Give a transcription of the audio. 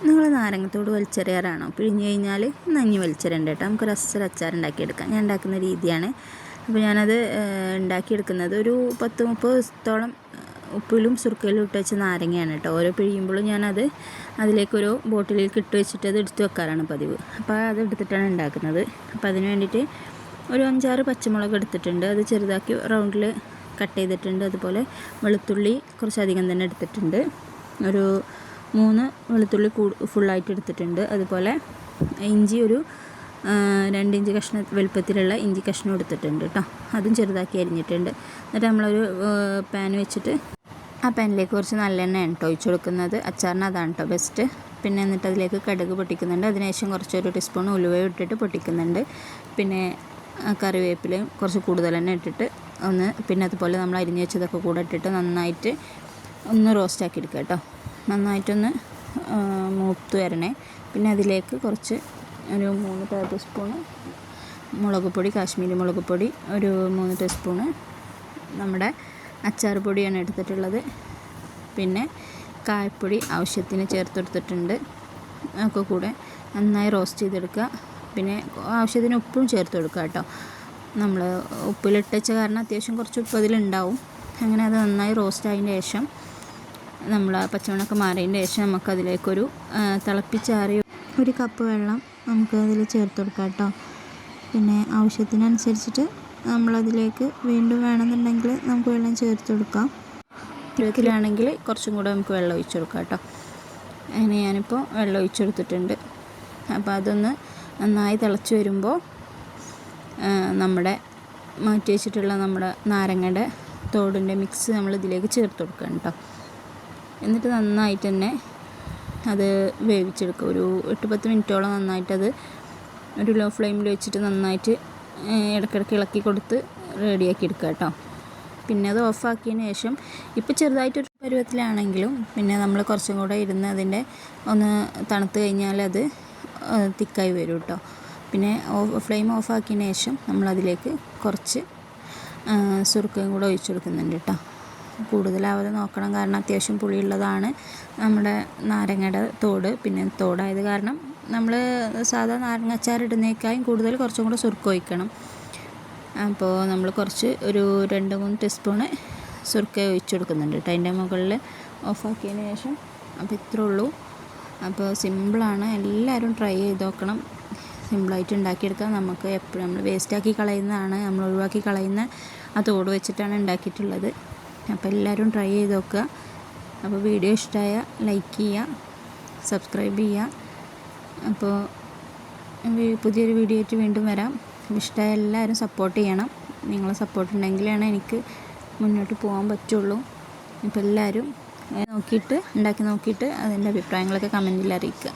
നിങ്ങൾ നാരങ്ങത്തോട് വലിച്ചെറിയാറാണോ? പിഴിഞ്ഞ് കഴിഞ്ഞാൽ നഞ്ഞ് വലിച്ചെറിയണ്ട കേട്ടോ. നമുക്കൊരു അച്ചാർ ഉണ്ടാക്കിയെടുക്കാം. ഞാൻ ഉണ്ടാക്കുന്ന രീതിയാണ്. അപ്പോൾ ഞാനത് ഉണ്ടാക്കിയെടുക്കുന്നത് ഒരു 10-30 ദിവസത്തോളം ഉപ്പിലും സുർക്കയിലും ഇട്ട് വെച്ച നാരങ്ങയാണ് കേട്ടോ. ഓരോ പിഴിയുമ്പോഴും ഞാനത് അതിലേക്കൊരു ബോട്ടിലേക്ക് ഇട്ട് വെച്ചിട്ട് അത് എടുത്ത് വെക്കാറാണ് പതിവ്. അപ്പോൾ അത് എടുത്തിട്ടാണ് ഉണ്ടാക്കുന്നത്. അപ്പോൾ അതിന് വേണ്ടിയിട്ട് ഒരു 5-6 പച്ചമുളക് എടുത്തിട്ടുണ്ട്. അത് ചെറുതാക്കി റൗണ്ടിൽ കട്ട് ചെയ്തിട്ടുണ്ട്. അതുപോലെ വെളുത്തുള്ളി കുറച്ചധികം തന്നെ എടുത്തിട്ടുണ്ട്. ഒരു 3 വെളുത്തുള്ളി ഫുള്ളായിട്ട് എടുത്തിട്ടുണ്ട്. അതുപോലെ ഇഞ്ചി ഒരു 2 ഇഞ്ച് കഷ്ണം വലുപ്പത്തിലുള്ള ഇഞ്ചി കഷ്ണം എടുത്തിട്ടുണ്ട് കേട്ടോ. അതും ചെറുതാക്കി അരിഞ്ഞിട്ടുണ്ട്. എന്നിട്ട് നമ്മളൊരു പാൻ വെച്ചിട്ട് ആ പാനിലേക്ക് കുറച്ച് നല്ലെണ്ണയാണ് കേട്ടോ ഒഴിച്ച് കൊടുക്കുന്നത്. അച്ചാറിന് അതാണ് കേട്ടോ ബെസ്റ്റ്. പിന്നെ എന്നിട്ട് അതിലേക്ക് കടുക് പൊട്ടിക്കുന്നുണ്ട്. അതിനുശേഷം കുറച്ചൊരു ടീസ്പൂൺ ഉലുവയും ഇട്ടിട്ട് പൊട്ടിക്കുന്നുണ്ട്. പിന്നെ കറിവേപ്പിലയും കുറച്ച് കൂടുതൽ തന്നെ ഇട്ടിട്ട് പിന്നെ അതുപോലെ നമ്മൾ അരിഞ്ഞ് വെച്ചതൊക്കെ കൂടെ ഇട്ടിട്ട് നന്നായിട്ട് ഒന്ന് റോസ്റ്റാക്കി എടുക്കുക കേട്ടോ. നന്നായിട്ടൊന്ന് മൂത്ത് വരണേ. പിന്നെ അതിലേക്ക് കുറച്ച് ഒരു 3 ടേബിൾ സ്പൂണ് മുളക് പൊടി, കാശ്മീരി മുളക് പൊടി, ഒരു 3 ടീസ്പൂണ് നമ്മുടെ അച്ചാർ പൊടിയാണ് എടുത്തിട്ടുള്ളത്. പിന്നെ കായപ്പൊടി ആവശ്യത്തിന് ചേർത്തെടുത്തിട്ടുണ്ട്. ഒക്കെ കൂടെ നന്നായി റോസ്റ്റ് ചെയ്തെടുക്കുക. പിന്നെ ആവശ്യത്തിന് ഉപ്പും ചേർത്ത് കൊടുക്കുക കേട്ടോ. നമ്മൾ ഉപ്പിലിട്ടച്ച കാരണം അത്യാവശ്യം കുറച്ച് ഉപ്പ് അതിലുണ്ടാവും. അങ്ങനെ അത് നന്നായി റോസ്റ്റ് ആയതിന് ശേഷം നമ്മൾ ആ പച്ചമണമൊക്കെ മാറിയതിന് ശേഷം നമുക്കതിലേക്കൊരു തിളപ്പിച്ചാറിയ 1 കപ്പ് വെള്ളം നമുക്ക് അതിൽ ചേർത്ത് കൊടുക്കാം കേട്ടോ. പിന്നെ ആവശ്യത്തിനനുസരിച്ചിട്ട് നമ്മളതിലേക്ക് വീണ്ടും വേണമെന്നുണ്ടെങ്കിൽ നമുക്ക് വെള്ളം ചേർത്ത് കൊടുക്കാം. ഇതിലാണെങ്കിൽ കുറച്ചും കൂടെ നമുക്ക് വെള്ളം ഒഴിച്ച് കൊടുക്കാം കേട്ടോ. അങ്ങനെ ഞാനിപ്പോൾ വെള്ളം ഒഴിച്ച് കൊടുത്തിട്ടുണ്ട്. അപ്പോൾ അതൊന്ന് നന്നായി തിളച്ച് വരുമ്പോൾ നമ്മുടെ മാറ്റി വെച്ചിട്ടുള്ള നമ്മുടെ നാരങ്ങയുടെ തോടിൻ്റെ മിക്സ് നമ്മൾ ഇതിലേക്ക് ചേർത്ത് കൊടുക്കണം കേട്ടോ. എന്നിട്ട് നന്നായിട്ട് തന്നെ അത് വേവിച്ചെടുക്കുക. ഒരു 8-10 മിനിറ്റോളം നന്നായിട്ടത് ഒരു ലോ ഫ്ലെയിമിൽ വെച്ചിട്ട് നന്നായിട്ട് ഇടയ്ക്കിടയ്ക്ക് ഇളക്കി കൊടുത്ത് റെഡിയാക്കി എടുക്കുക കേട്ടോ. പിന്നെ അത് ഓഫാക്കിയതിന് ശേഷം ഇപ്പോൾ ചെറുതായിട്ടൊരു പരുവത്തിലാണെങ്കിലും പിന്നെ നമ്മൾ കുറച്ചും കൂടെ ഇരുന്ന് അതിൻ്റെ ഒന്ന് തണുത്ത് കഴിഞ്ഞാൽ അത് തിക്കായി വരും കേട്ടോ. പിന്നെ ഫ്ലെയിം ഓഫാക്കിയതിന് ശേഷം നമ്മളതിലേക്ക് കുറച്ച് സുർക്കയും കൂടെ ഒഴിച്ചു കൊടുക്കുന്നുണ്ട് കേട്ടോ. കൂടുതലാവാതെ നോക്കണം, കാരണം അത്യാവശ്യം പുളിയുള്ളതാണ് നമ്മുടെ നാരങ്ങയുടെ തോട്. പിന്നെ തോടായത് കാരണം നമ്മൾ സാധാ നാരങ്ങ അച്ചാർ ഇടുന്നേക്കാളും കൂടുതൽ കുറച്ചും കൂടെ സുർക്ക ഒഴിക്കണം. അപ്പോൾ നമ്മൾ കുറച്ച് ഒരു 2-3 ടീസ്പൂണ് സുർക്ക ഒഴിച്ച് കൊടുക്കുന്നുണ്ട് കേട്ടോ അതിൻ്റെ മുകളിൽ ഓഫാക്കിയതിന് ശേഷം. അപ്പോൾ ഇത്രേ ഉള്ളൂ. അപ്പോൾ സിമ്പിളാണ്, എല്ലാവരും ട്രൈ ചെയ്ത് നോക്കണം. സിമ്പിളായിട്ട് ഉണ്ടാക്കിയെടുക്കാം. നമുക്ക് എപ്പോഴും നമ്മൾ വേസ്റ്റാക്കി കളയുന്നതാണ്, നമ്മൾ ഒഴിവാക്കി കളയുന്ന ആ തോട് വെച്ചിട്ടാണ് ഉണ്ടാക്കിയിട്ടുള്ളത്. അപ്പോൾ എല്ലാവരും ട്രൈ ചെയ്ത് നോക്കുക. അപ്പോൾ വീഡിയോ ഇഷ്ടമായ ലൈക്ക് ചെയ്യുക, സബ്സ്ക്രൈബ് ചെയ്യുക. അപ്പോൾ പുതിയൊരു വീഡിയോ ആയിട്ട് വീണ്ടും വരാം. ഇഷ്ടമായ എല്ലാവരും സപ്പോർട്ട് ചെയ്യണം. നിങ്ങളെ സപ്പോർട്ട് ഉണ്ടെങ്കിലാണ് എനിക്ക് മുന്നോട്ട് പോകാൻ പറ്റുള്ളൂ. അപ്പോൾ എല്ലാവരും ഉണ്ടാക്കി നോക്കിയിട്ട് അതിൻ്റെ അഭിപ്രായങ്ങളൊക്കെ കമൻറ്റിൽ അറിയിക്കുക.